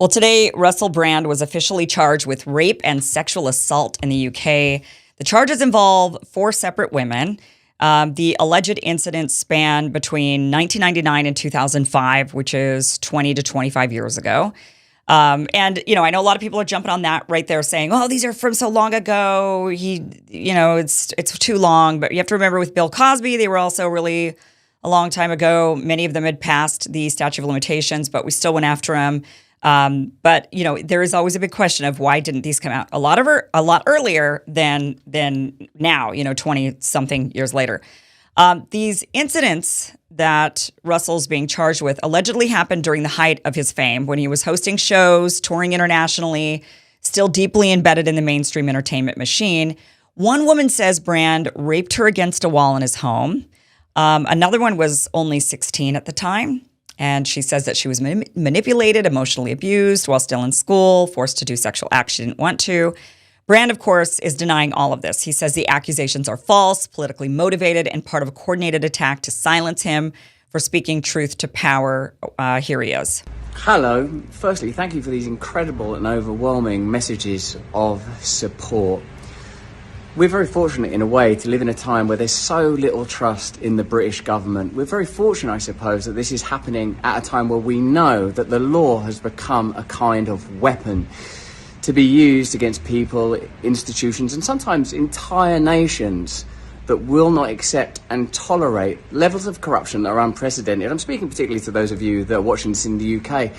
Well, today, Russell Brand was officially charged with rape and sexual assault in the UK. The charges involve four separate women. The alleged incidents span between 1999 and 2005, which is 20 to 25 years ago. I know a lot of people are jumping on that right there saying, oh, these are from so long ago. It's too long. But you have to remember with Bill Cosby, they were also really a long time ago. Many of them had passed the statute of limitations, but we still went after them. There is always a big question of why didn't these come out a lot earlier than now, 20 something years later. These incidents that Russell's being charged with allegedly happened during the height of his fame when he was hosting shows, touring internationally, still deeply embedded in the mainstream entertainment machine. One woman says Brand raped her against a wall in his home. Another one was only 16 at the time. And she says that she was manipulated, emotionally abused while still in school, forced to do sexual acts she didn't want to. Brand, of course, is denying all of this. He says the accusations are false, politically motivated, and part of a coordinated attack to silence him for speaking truth to power. Here he is. Hello. Firstly, thank you for these incredible and overwhelming messages of support. We're very fortunate in a way to live in a time where there's so little trust in the British government. We're very fortunate, I suppose, that this is happening at a time where we know that the law has become a kind of weapon to be used against people, institutions, and sometimes entire nations that will not accept and tolerate levels of corruption that are unprecedented. I'm speaking particularly to those of you that are watching this in the UK.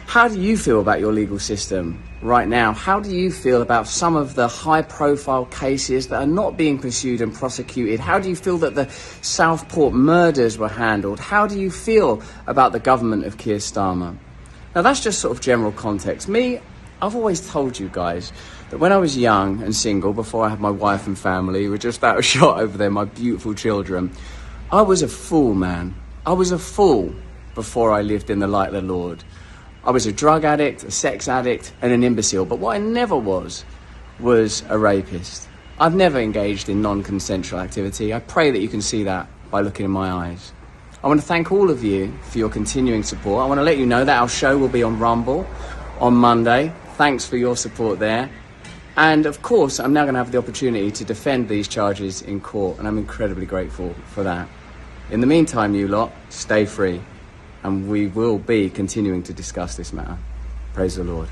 How do you feel about your legal system right now? How do you feel about some of the high-profile cases that are not being pursued and prosecuted? How do you feel that the Southport murders were handled? How do you feel about the government of Keir Starmer? Now, that's just sort of general context. I've always told you guys that when I was young and single, before I had my wife and family, who were just out of shot over there, my beautiful children, I was a fool, man. I was a fool before I lived in the light of the Lord. I was a drug addict, a sex addict, and an imbecile. But what I never was a rapist. I've never engaged in non-consensual activity. I pray that you can see that by looking in my eyes. I want to thank all of you for your continuing support. I want to let you know that our show will be on Rumble on Monday. Thanks for your support there. And of course, I'm now going to have the opportunity to defend these charges in court, and I'm incredibly grateful for that. In the meantime, you lot, stay free. And we will be continuing to discuss this matter. Praise the Lord.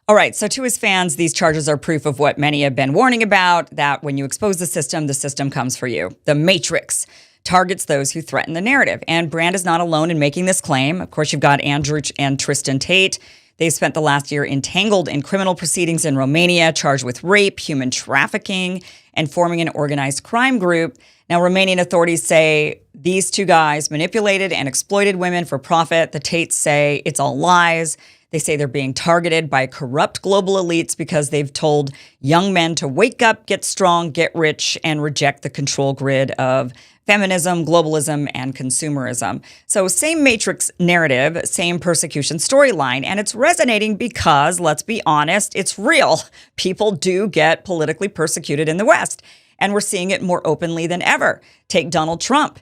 All right. So to his fans, these charges are proof of what many have been warning about, that when you expose the system comes for you. The Matrix targets those who threaten the narrative. And Brand is not alone in making this claim. Of course, you've got Andrew and Tristan Tate. They spent the last year entangled in criminal proceedings in Romania, charged with rape, human trafficking, and forming an organized crime group. Now, Romanian authorities say these two guys manipulated and exploited women for profit. The Tates say it's all lies. They say they're being targeted by corrupt global elites because they've told young men to wake up, get strong, get rich, and reject the control grid of feminism, globalism, and consumerism. So same Matrix narrative, same persecution storyline, and it's resonating because, let's be honest, it's real. People do get politically persecuted in the West, and we're seeing it more openly than ever. Take Donald Trump,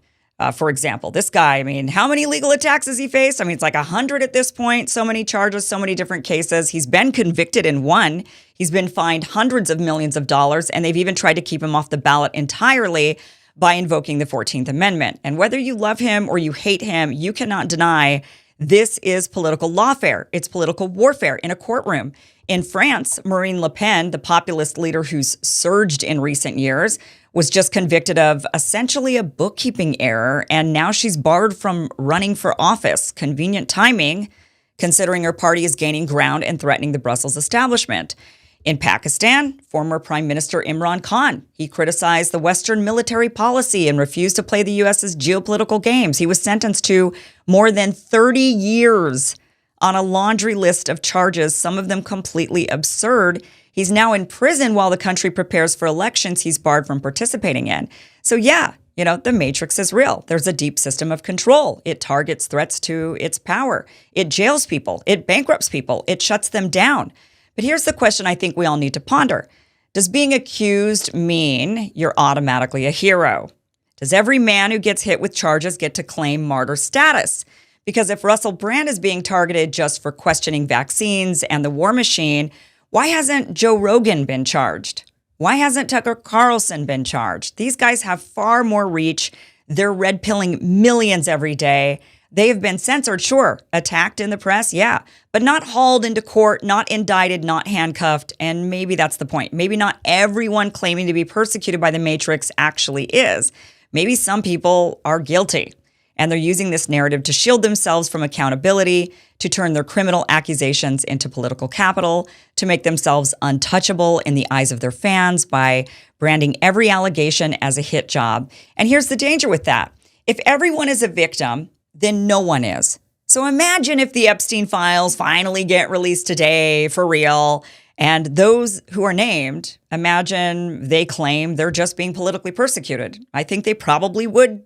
for example. This guy, how many legal attacks has he faced? It's like 100 at this point. So many charges, so many different cases. He's been convicted in one. He's been fined hundreds of millions of dollars, and they've even tried to keep him off the ballot entirely by invoking the 14th Amendment. And whether you love him or you hate him, you cannot deny this is political lawfare. It's political warfare in a courtroom. In France, Marine Le Pen, the populist leader who's surged in recent years, was just convicted of essentially a bookkeeping error, and now she's barred from running for office. Convenient timing, considering her party is gaining ground and threatening the Brussels establishment. In Pakistan, former Prime Minister Imran Khan, he criticized the Western military policy and refused to play the U.S.'s geopolitical games. He was sentenced to more than 30 years on a laundry list of charges, some of them completely absurd. He's now in prison while the country prepares for elections he's barred from participating in. So yeah, the Matrix is real. There's a deep system of control. It targets threats to its power. It jails people. It bankrupts people. It shuts them down. But here's the question I think we all need to ponder. Does being accused mean you're automatically a hero? Does every man who gets hit with charges get to claim martyr status? Because if Russell Brand is being targeted just for questioning vaccines and the war machine, why hasn't Joe Rogan been charged? Why hasn't Tucker Carlson been charged? These guys have far more reach. They're red pilling millions every day. They have been censored, sure, attacked in the press, yeah, but not hauled into court, not indicted, not handcuffed. And maybe that's the point. Maybe not everyone claiming to be persecuted by the Matrix actually is. Maybe some people are guilty, and they're using this narrative to shield themselves from accountability, to turn their criminal accusations into political capital, to make themselves untouchable in the eyes of their fans by branding every allegation as a hit job. And here's the danger with that. If everyone is a victim, then no one is. So imagine if the Epstein files finally get released today for real, and those who are named, imagine they claim they're just being politically persecuted. I think they probably would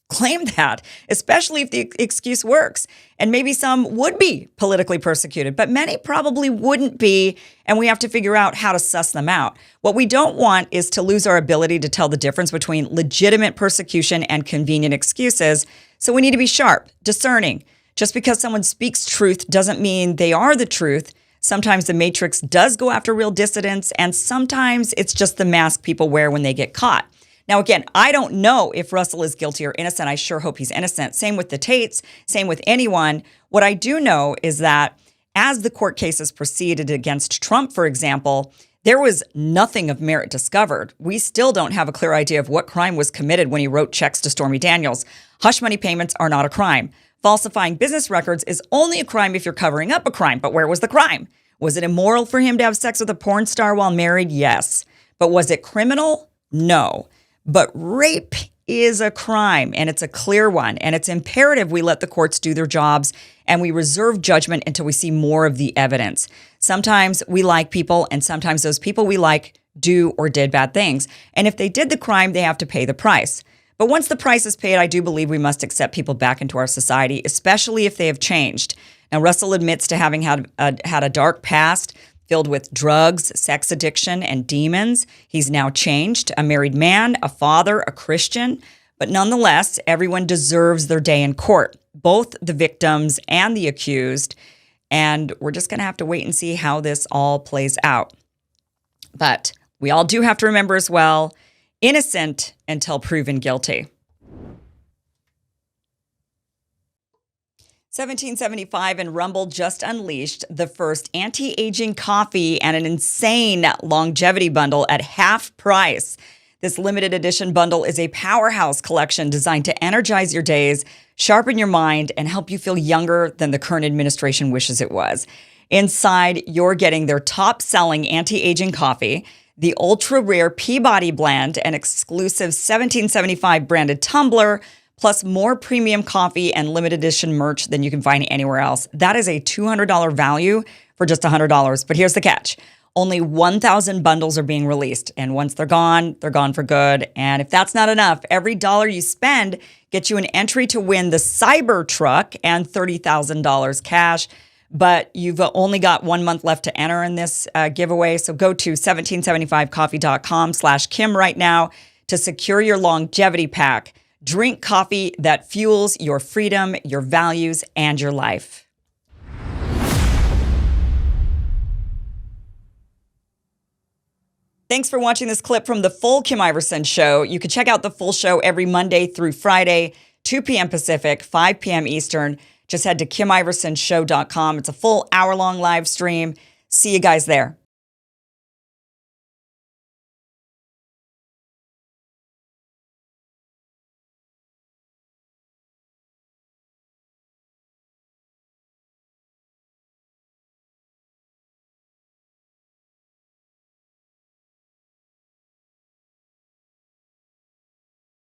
claim that, especially if the excuse works. And maybe some would be politically persecuted, but many probably wouldn't be, and we have to figure out how to suss them out. What we don't want is to lose our ability to tell the difference between legitimate persecution and convenient excuses. So we need to be sharp, discerning. Just because someone speaks truth doesn't mean they are the truth. Sometimes the Matrix does go after real dissidents, and sometimes it's just the mask people wear when they get caught. Now, again, I don't know if Russell is guilty or innocent. I sure hope he's innocent. Same with the Tates, same with anyone. What I do know is that as the court cases proceeded against Trump, for example, there was nothing of merit discovered. We still don't have a clear idea of what crime was committed when he wrote checks to Stormy Daniels. Hush money payments are not a crime. Falsifying business records is only a crime if you're covering up a crime. But where was the crime? Was it immoral for him to have sex with a porn star while married? Yes. But was it criminal? No. But rape is a crime, and it's a clear one, and it's imperative we let the courts do their jobs and we reserve judgment until we see more of the evidence. Sometimes we like people, and sometimes those people we like do or did bad things. And if they did the crime, they have to pay the price. But once the price is paid, I do believe we must accept people back into our society, especially if they have changed. Now, Russell admits to having had a dark past filled with drugs, sex addiction, and demons. He's now changed, a married man, a father, a Christian. But nonetheless, everyone deserves their day in court, both the victims and the accused. And we're just going to have to wait and see how this all plays out. But we all do have to remember as well, innocent until proven guilty. 1775 and Rumble just unleashed the first anti-aging coffee and an insane longevity bundle at half price. This limited edition bundle is a powerhouse collection designed to energize your days, sharpen your mind, and help you feel younger than the current administration wishes it was. Inside, you're getting their top-selling anti-aging coffee, the ultra-rare Peabody blend, an exclusive 1775 branded tumbler, plus more premium coffee and limited edition merch than you can find anywhere else. That is a $200 value for just $100. But here's the catch. Only 1,000 bundles are being released. And once they're gone for good. And if that's not enough, every dollar you spend gets you an entry to win the Cybertruck and $30,000 cash. But you've only got 1 month left to enter in this giveaway. So go to 1775coffee.com/Kim right now to secure your longevity pack. Drink coffee that fuels your freedom, your values, and your life. Thanks for watching this clip from the full Kim Iverson Show. You can check out the full show every Monday through Friday, 2 p.m. Pacific, 5 p.m. Eastern. Just head to KimIversonShow.com. It's a full hour-long live stream. See you guys there.